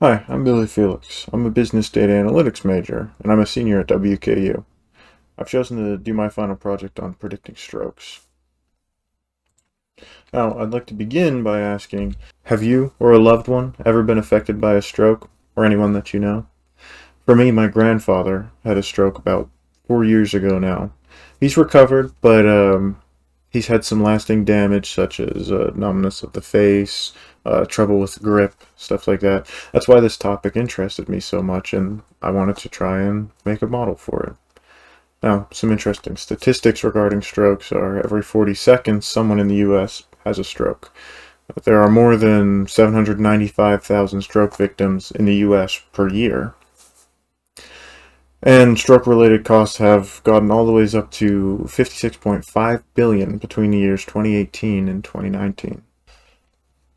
Hi, I'm Billy Felix. I'm a business data analytics major, and I'm a senior at WKU. I've chosen to do my final project on predicting strokes. Now, I'd like to begin by asking, have you or a loved one ever been affected by a stroke, or anyone that you know? For me, my grandfather had a stroke about 4 years ago now. He's recovered, but he's had some lasting damage, such as numbness of the face, trouble with grip, stuff like that. That's why this topic interested me so much, and I wanted to try and make a model for it. Now, some interesting statistics regarding strokes are every 40 seconds, someone in the US has a stroke. There are more than 795,000 stroke victims in the US per year. And stroke-related costs have gotten all the ways up to 56.5 billion between the years 2018 and 2019.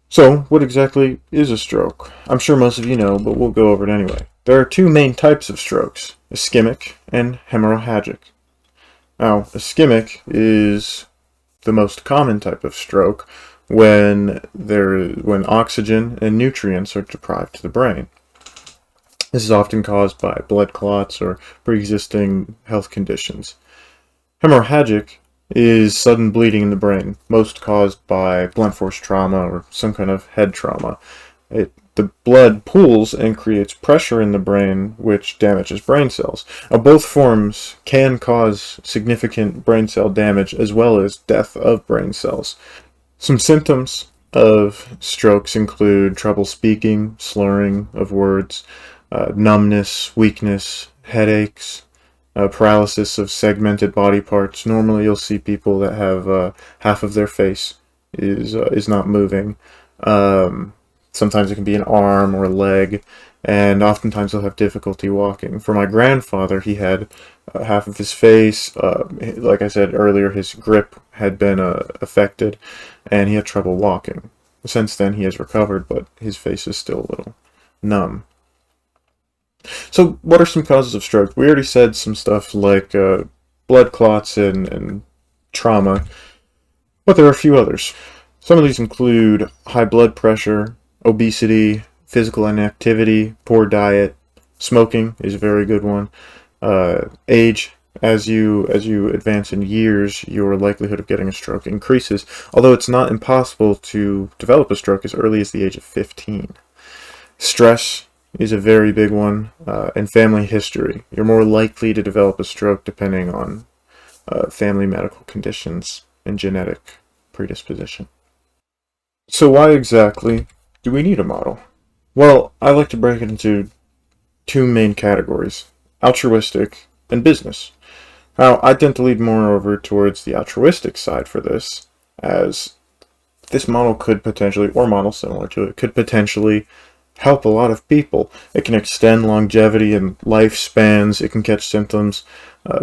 So, what exactly is a stroke? I'm sure most of you know, but we'll go over it anyway. There are two main types of strokes, ischemic and hemorrhagic. Now, ischemic is the most common type of stroke when oxygen and nutrients are deprived to the brain. This is often caused by blood clots or pre-existing health conditions. Hemorrhagic is sudden bleeding in the brain, most caused by blunt force trauma or some kind of head trauma. The blood pools and creates pressure in the brain, which damages brain cells. Now, both forms can cause significant brain cell damage as well as death of brain cells. Some symptoms of strokes include trouble speaking, slurring of words, numbness, weakness, headaches, paralysis of segmented body parts. Normally, you'll see people that have half of their face is not moving. Sometimes it can be an arm or a leg, and oftentimes they'll have difficulty walking. For my grandfather, he had half of his face. Like I said earlier, his grip had been affected, and he had trouble walking. Since then, he has recovered, but his face is still a little numb. So, what are some causes of stroke? We already said some stuff like blood clots and trauma, but there are a few others. Some of these include high blood pressure, obesity, physical inactivity, poor diet, smoking is a very good one, age. As you advance in years, your likelihood of getting a stroke increases, although it's not impossible to develop a stroke as early as the age of 15. Stress is a very big one, and family history. You're more likely to develop a stroke depending on family medical conditions and genetic predisposition. So why exactly do we need a model? Well, I like to break it into two main categories, altruistic and business. Now, I tend to lead more over towards the altruistic side for this, as this model could potentially, or model similar to it, could potentially help a lot of people. It can extend longevity and lifespans. It can catch symptoms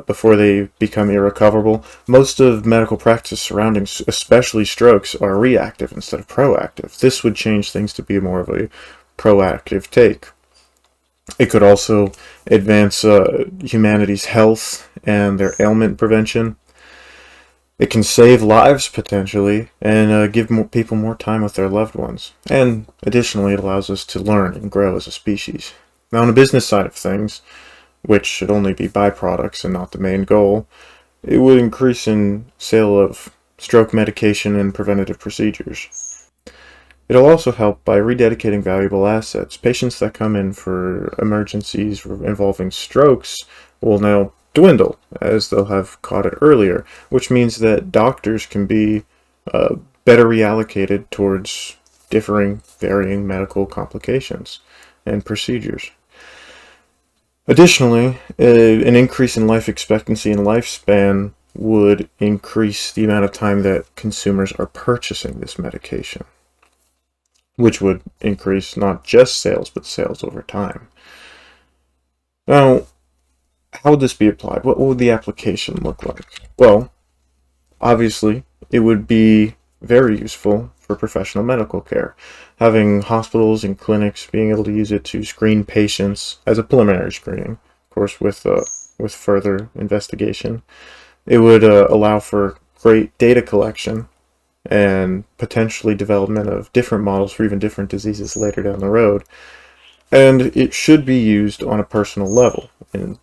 before they become irrecoverable. Most of medical practice surrounding especially strokes are reactive instead of proactive. This would change things to be more of a proactive take. It could also advance humanity's health and their ailment prevention. It can save lives potentially and give people more time with their loved ones. And additionally, it allows us to learn and grow as a species. Now, on the business side of things, which should only be byproducts and not the main goal, it would increase in sale of stroke medication and preventative procedures. It'll also help by rededicating valuable assets. Patients that come in for emergencies involving strokes will now dwindle as they'll have caught it earlier, which means that doctors can be better reallocated towards varying medical complications and procedures. Additionally, an increase in life expectancy and lifespan would increase the amount of time that consumers are purchasing this medication, which would increase not just sales, but sales over time. Now, how would this be applied? What would the application look like? Well, obviously, it would be very useful for professional medical care. Having hospitals and clinics being able to use it to screen patients as a preliminary screening, of course, with further investigation. It would allow for great data collection and potentially development of different models for even different diseases later down the road. And it should be used on a personal level, and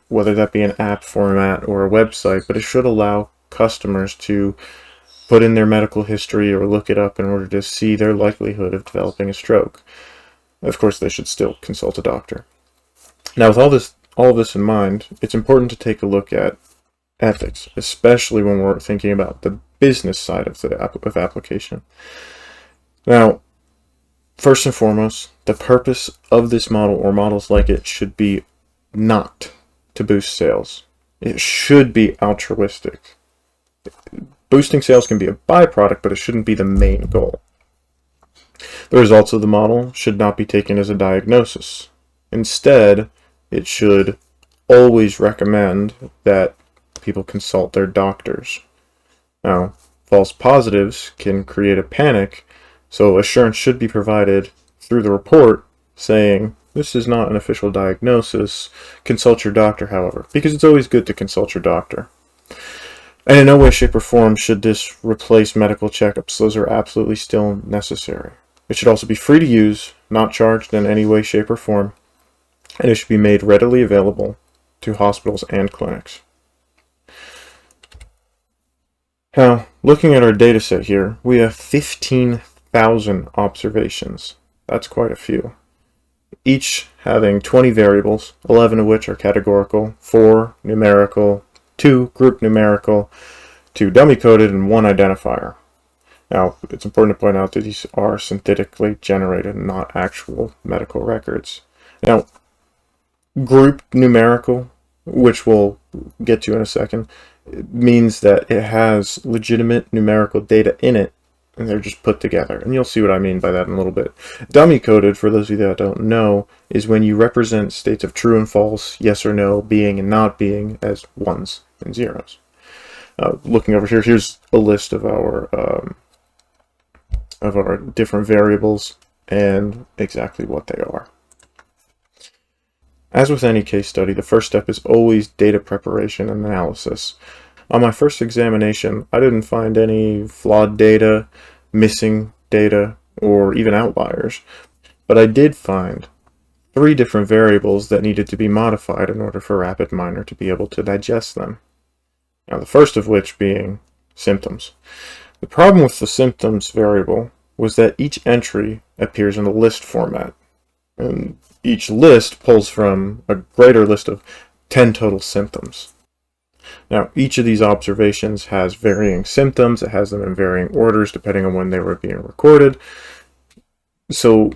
whether that be an app format or a website, but it should allow customers to put in their medical history or look it up in order to see their likelihood of developing a stroke. Of course, they should still consult a doctor. Now, with all of this in mind, it's important to take a look at ethics, especially when we're thinking about the business side of application. Now, first and foremost, the purpose of this model or models like it should be not to boost sales. It should be altruistic. Boosting sales can be a byproduct, but it shouldn't be the main goal. The results of the model should not be taken as a diagnosis. Instead, it should always recommend that people consult their doctors. Now, false positives can create a panic, so assurance should be provided through the report saying, this is not an official diagnosis, consult your doctor, however, because it's always good to consult your doctor. And in no way, shape, or form should this replace medical checkups. Those are absolutely still necessary. It should also be free to use, not charged in any way, shape, or form, and it should be made readily available to hospitals and clinics. Now, looking at our data set here, we have 15,000 observations. That's quite a few. Each having 20 variables, 11 of which are categorical, 4 numerical, 2 group numerical, 2 dummy-coded, and 1 identifier. Now, it's important to point out that these are synthetically generated, not actual medical records. Now, group numerical, which we'll get to in a second, means that it has legitimate numerical data in it, and they're just put together. And you'll see what I mean by that in a little bit. Dummy-coded, for those of you that don't know, is when you represent states of true and false, yes or no, being and not being, as ones and zeros. Looking over here, here's a list of our different variables and exactly what they are. As with any case study, the first step is always data preparation and analysis. On my first examination, I didn't find any flawed data, missing data, or even outliers, but I did find 3 different variables that needed to be modified in order for RapidMiner to be able to digest them. Now, the first of which being symptoms. The problem with the symptoms variable was that each entry appears in a list format, and each list pulls from a greater list of 10 total symptoms. Now, each of these observations has varying symptoms. It has them in varying orders depending on when they were being recorded. So,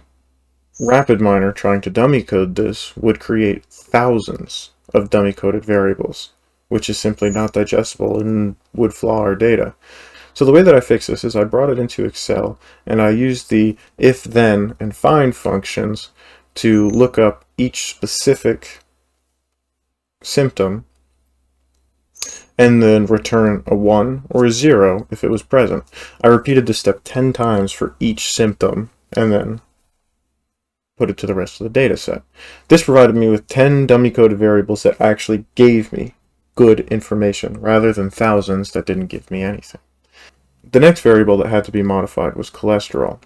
RapidMiner trying to dummy code this would create thousands of dummy coded variables, which is simply not digestible and would flaw our data. So the way that I fix this is I brought it into Excel and I used the if, then, and find functions to look up each specific symptom and then return a 1 or a 0 if it was present. I repeated this step 10 times for each symptom and then put it to the rest of the data set. This provided me with 10 dummy-coded variables that actually gave me good information rather than thousands that didn't give me anything. The next variable that had to be modified was cholesterol.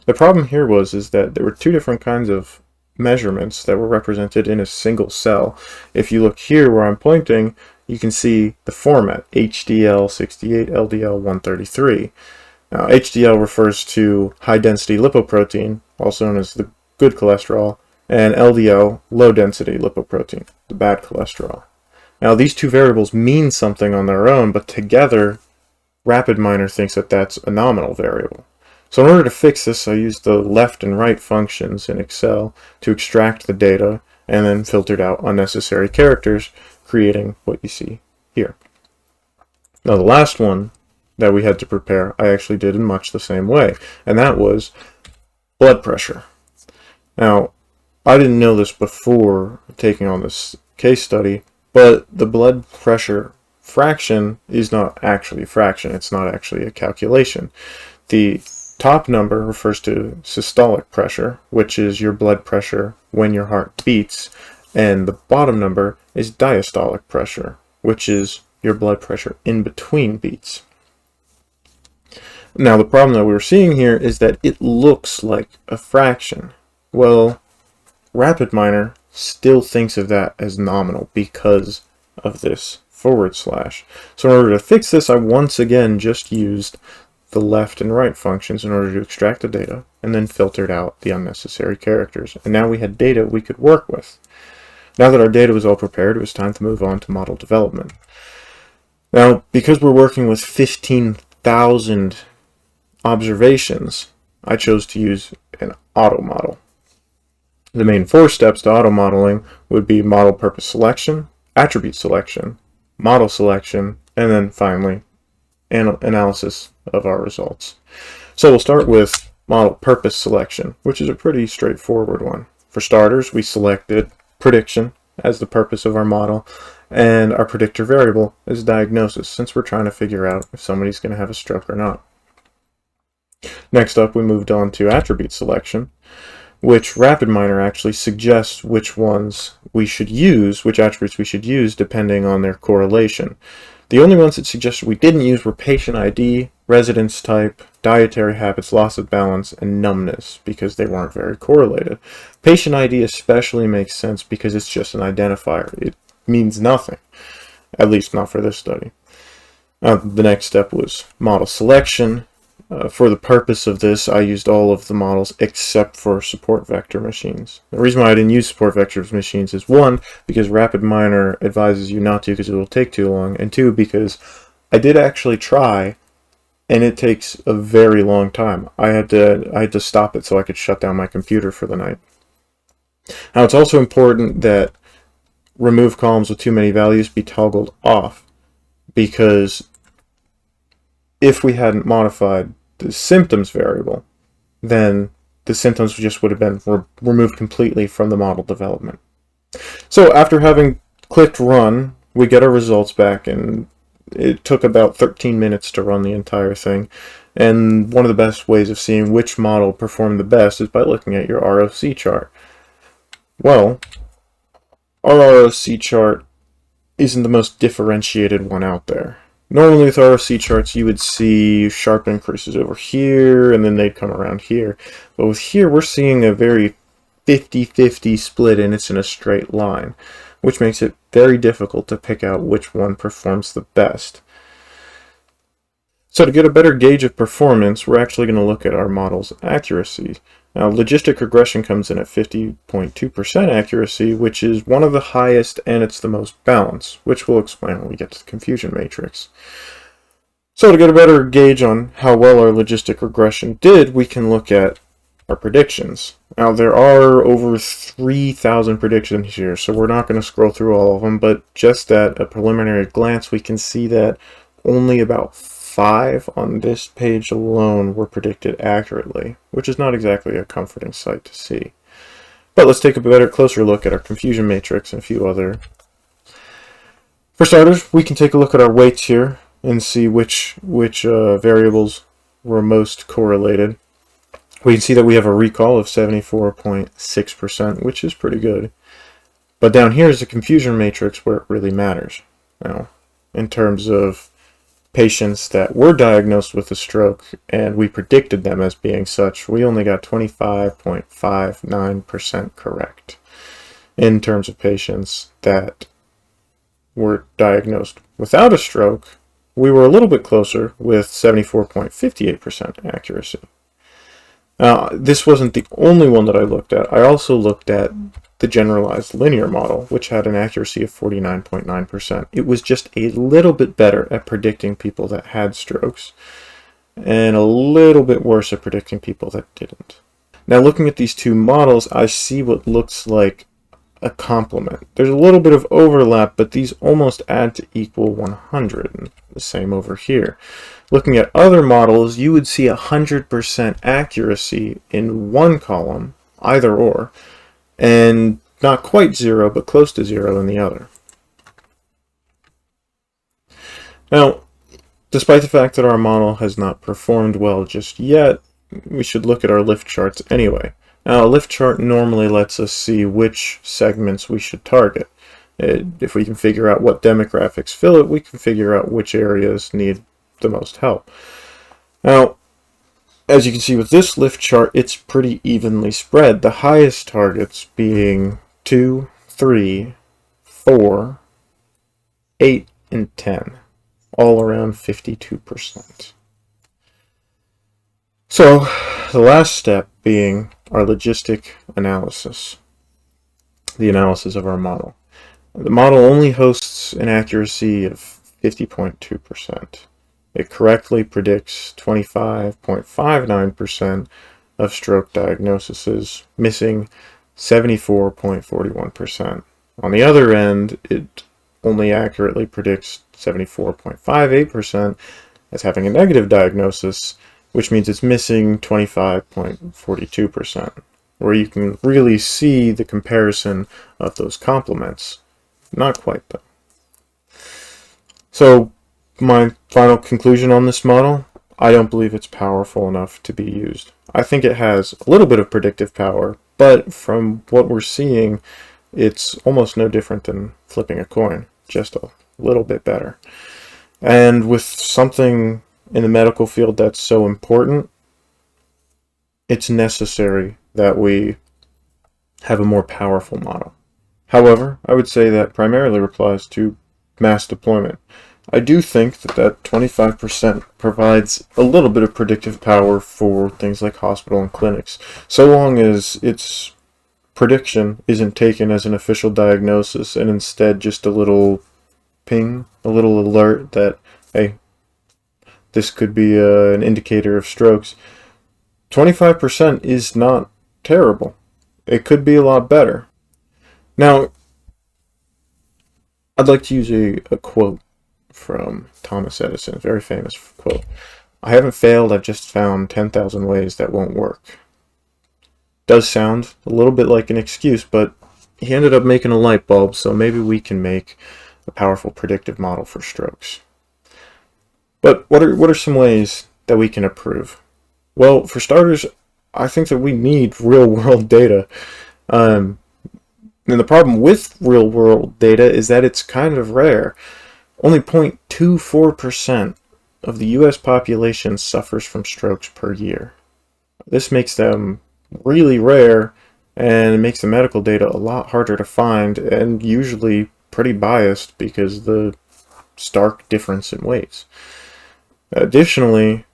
The problem here was that there were 2 different kinds of measurements that were represented in a single cell. If you look here where I'm pointing, you can see the format, HDL 68, LDL 133. Now, HDL refers to high-density lipoprotein, also known as the good cholesterol, and LDL, low-density lipoprotein, the bad cholesterol. Now, these 2 variables mean something on their own, but together, RapidMiner thinks that that's a nominal variable. So in order to fix this, I used the left and right functions in Excel to extract the data and then filtered out unnecessary characters, creating what you see here. Now the last one that we had to prepare, I actually did in much the same way, and that was blood pressure. Now, I didn't know this before taking on this case study, but the blood pressure fraction is not actually a fraction. It's not actually a calculation. The top number refers to systolic pressure, which is your blood pressure when your heart beats, and the bottom number is diastolic pressure, which is your blood pressure in between beats. Now, the problem that we were seeing here is that it looks like a fraction. Well, RapidMiner still thinks of that as nominal because of this /. So in order to fix this, I once again just used the left and right functions in order to extract the data, and then filtered out the unnecessary characters. And now we had data we could work with. Now that our data was all prepared, it was time to move on to model development. Now, because we're working with 15,000 observations, I chose to use an auto model. The main 4 steps to auto modeling would be model purpose selection, attribute selection, model selection, and then finally analysis of our results. So we'll start with model purpose selection, which is a pretty straightforward one. For starters, we selected prediction as the purpose of our model, and our predictor variable is diagnosis, since we're trying to figure out if somebody's going to have a stroke or not. Next up, we moved on to attribute selection, which RapidMiner actually suggests which ones we should use, which attributes we should use, depending on their correlation. The only ones it suggested we didn't use were patient ID, residence type, dietary habits, loss of balance, and numbness, because they weren't very correlated. Patient ID especially makes sense because it's just an identifier. It means nothing, at least not for this study. The next step was model selection. For the purpose of this, I used all of the models except for support vector machines. The reason why I didn't use support vector machines is 1, because RapidMiner advises you not to because it will take too long, and 2, because I did actually try, and it takes a very long time. I had to stop it so I could shut down my computer for the night. Now, it's also important that remove columns with too many values be toggled off, because if we hadn't modified the symptoms variable, then the symptoms just would have been removed completely from the model development. So after having clicked run, we get our results back, and it took about 13 minutes to run the entire thing. And one of the best ways of seeing which model performed the best is by looking at your ROC chart. Well, our ROC chart isn't the most differentiated one out there. Normally with ROC charts, you would see sharp increases over here, and then they'd come around here. But with here, we're seeing a very 50-50 split, and it's in a straight line, which makes it very difficult to pick out which one performs the best. So to get a better gauge of performance, we're actually going to look at our model's accuracy. Now, logistic regression comes in at 50.2% accuracy, which is one of the highest, and it's the most balanced, which we'll explain when we get to the confusion matrix. So to get a better gauge on how well our logistic regression did, we can look at our predictions. Now, there are over 3,000 predictions here, so we're not going to scroll through all of them, but just at a preliminary glance, we can see that only about 5 on this page alone were predicted accurately, which is not exactly a comforting sight to see. But let's take a closer look at our confusion matrix and a few other. For starters, we can take a look at our weights here and see which variables were most correlated. We can see that we have a recall of 74.6%, which is pretty good. But down here is the confusion matrix where it really matters. Now, in terms of patients that were diagnosed with a stroke and we predicted them as being such, we only got 25.59% correct. In terms of patients that were diagnosed without a stroke, we were a little bit closer with 74.58% accuracy. Now, this wasn't the only one that I looked at. I also looked at the generalized linear model, which had an accuracy of 49.9%. It was just a little bit better at predicting people that had strokes, and a little bit worse at predicting people that didn't. Now, looking at these two models, I see what looks like a complement. There's a little bit of overlap, but these almost add to equal 100, and the same over here. Looking at other models, you would see 100% accuracy in one column, either or, and not quite 0, but close to 0 in the other. Now, despite the fact that our model has not performed well just yet, we should look at our lift charts anyway. Now, a lift chart normally lets us see which segments we should target. If we can figure out what demographics fill it, we can figure out which areas need the most help. Now, as you can see with this lift chart, it's pretty evenly spread. The highest targets being 2, 3, 4, 8, and 10, all around 52%. So, the last step being our logistic analysis, the analysis of our model. The model only hosts an accuracy of 50.2%. It correctly predicts 25.59% of stroke diagnoses, missing 74.41%. On the other end, it only accurately predicts 74.58% as having a negative diagnosis, which means it's missing 25.42%, where you can really see the comparison of those complements. Not quite, though. So, my final conclusion on this model, I don't believe it's powerful enough to be used. I think it has a little bit of predictive power, but from what we're seeing, it's almost no different than flipping a coin, just a little bit better. And with something in the medical field that's so important, it's necessary that we have a more powerful model. However, I would say that primarily applies to mass deployment. I do think that 25% provides a little bit of predictive power for things like hospital and clinics, so long as its prediction isn't taken as an official diagnosis and instead just a little ping, a little alert that, hey, this could be an indicator of strokes. 25% is not terrible. It could be a lot better. Now, I'd like to use a quote from Thomas Edison, a very famous quote. "I haven't failed, I've just found 10,000 ways that won't work." Does sound a little bit like an excuse, but he ended up making a light bulb, so maybe we can make a powerful predictive model for strokes. But what are some ways that we can improve? Well, for starters, I think that we need real-world data. And the problem with real-world data is that it's kind of rare. Only 0.24% of the U.S. population suffers from strokes per year. This makes them really rare, and it makes the medical data a lot harder to find, and usually pretty biased because of the stark difference in weights. Additionally,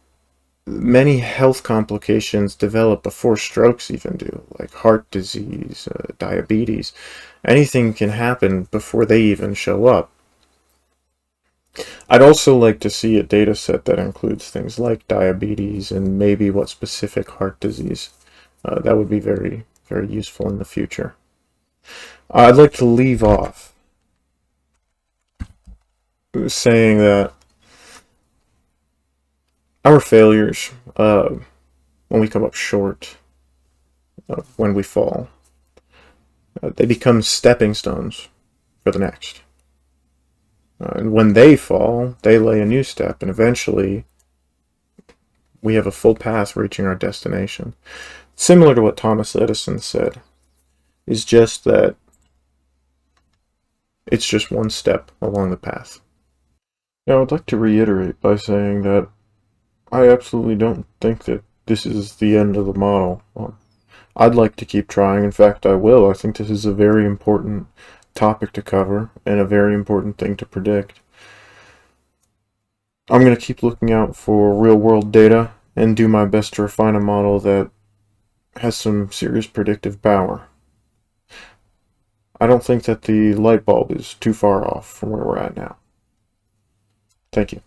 many health complications develop before strokes even do, like heart disease, diabetes. Anything can happen before they even show up. I'd also like to see a data set that includes things like diabetes and maybe what specific heart disease. That would be very, very useful in the future. I'd like to leave off saying that our failures, when we come up short, when we fall, they become stepping stones for the next. And when they fall, they lay a new step, and eventually we have a full path reaching our destination. Similar to what Thomas Edison said, is just that it's just one step along the path. Now, I'd like to reiterate by saying that I absolutely don't think that this is the end of the model. I'd like to keep trying. In fact, I will. I think this is a very important topic to cover and a very important thing to predict. I'm going to keep looking out for real-world data and do my best to refine a model that has some serious predictive power. I don't think that the light bulb is too far off from where we're at now. Thank you.